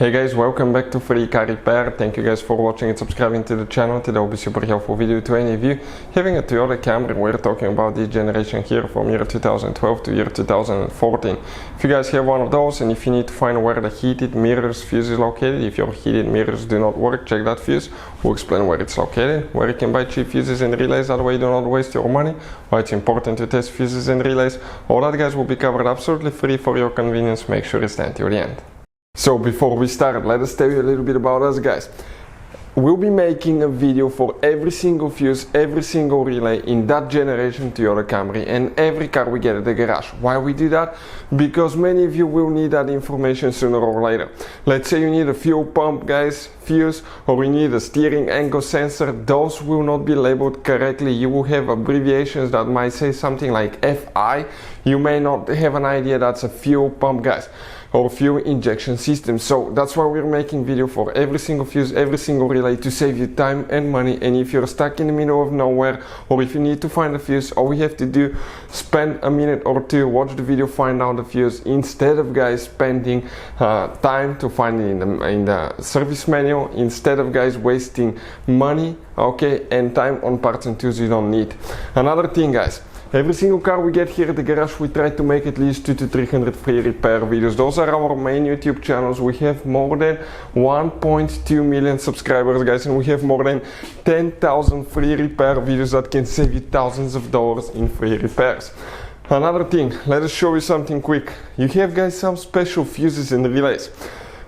Hey guys, welcome back to Free Car Repair. Thank you guys for watching and subscribing to the channel. Today will be super helpful video to any of you having a Toyota Camry. We're talking about this generation here from year 2012 to year 2014. If you guys have one of those and if you need to find where the heated mirrors fuse is located, if your heated mirrors do not work, check that fuse. We'll explain where it's located, where you can buy cheap fuses and relays, that way you do not waste your money, why it's important to test fuses and relays. All that guys will be covered absolutely free for your convenience. Make sure you stay until the end. So before we start, let us tell you a little bit about us guys. We'll be making a video for every single fuse, every single relay in that generation Toyota Camry and every car we get at the garage. Why we do that? Because many of you will need that information sooner or later. Let's say you need a fuel pump guys, fuse, or you need a steering angle sensor. Those will not be labeled correctly. You will have abbreviations that might say something like FI. You may not have an idea that's a fuel pump guys, or fuel injection system. So that's why we're making video for every single fuse, every single relay to save you time and money. And if you're stuck in the middle of nowhere, or if you need to find a fuse, all we have to do, spend a minute or two, watch the video, find out the fuse, instead of guys spending time to find it in the service manual, instead of guys wasting money, okay, and time on parts and tools you don't need. Another thing guys, every single car we get here at the garage, we try to make at least 200 to 300 free repair videos. Those are our main YouTube channels. We have more than 1.2 million subscribers, guys, and we have more than 10,000 free repair videos that can save you thousands of dollars in free repairs. Another thing, let us show you something quick. You have, guys, some special fuses and relays.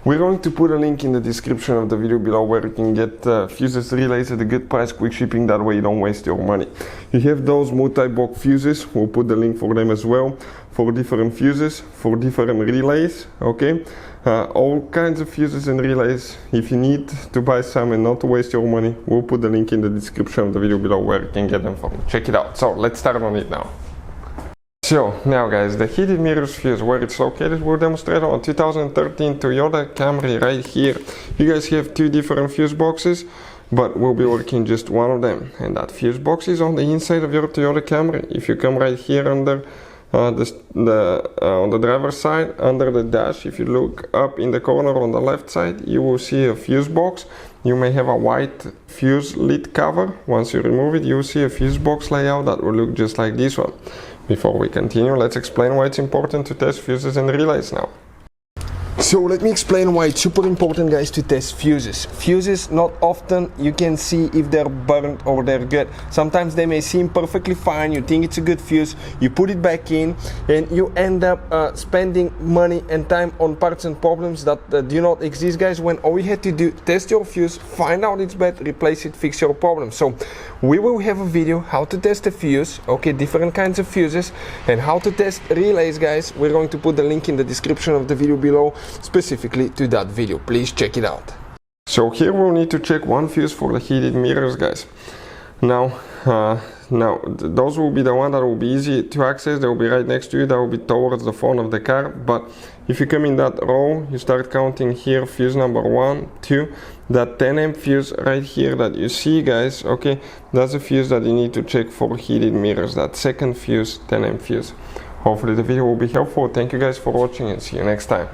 We're going to put a link in the description of the video below where you can get fuses, relays at a good price, quick shipping, that way you don't waste your money. You have those multi-block fuses, we'll put the link for them as well, for different fuses, for different relays, okay? All kinds of fuses and relays. If you need to buy some and not to waste your money, we'll put the link in the description of the video below where you can get them from. Check it out. So let's start on it now. So now guys, the heated mirrors fuse, where it's located, we'll demonstrate on 2013 Toyota Camry right here. You guys have two different fuse boxes, but we'll be working just one of them, and that fuse box is on the inside of your Toyota Camry. If you come right here under on the driver's side, under the dash, if you look up in the corner on the left side, you will see a fuse box. You may have a white fuse lid cover. Once you remove it, you will see a fuse box layout that will look just like this one. Before we continue, let's explain why it's important to test fuses and relays now. So let me explain why it's super important guys to test fuses. Fuses, not often you can see if they're burnt or they're good. Sometimes they may seem perfectly fine, you think it's a good fuse, you put it back in and you end up spending money and time on parts and problems that do not exist guys, when all you had to do, test your fuse, find out it's bad, replace it, fix your problem. So we will have a video how to test a fuse, okay, different kinds of fuses, and how to test relays guys. We're going to put the link in the description of the video below specifically to that video. Please check it out. So here we'll need to check one fuse for the heated mirrors guys. Now those will be the one that will be easy to access. They will be right next to you, that will be towards the front of the car. But if you come in that row, you start counting here, fuse number 1, 2, that 10 amp fuse right here that you see guys, okay, that's a fuse that you need to check for heated mirrors, that second fuse, 10 amp fuse. Hopefully the video will be helpful. Thank you guys for watching and see you next time.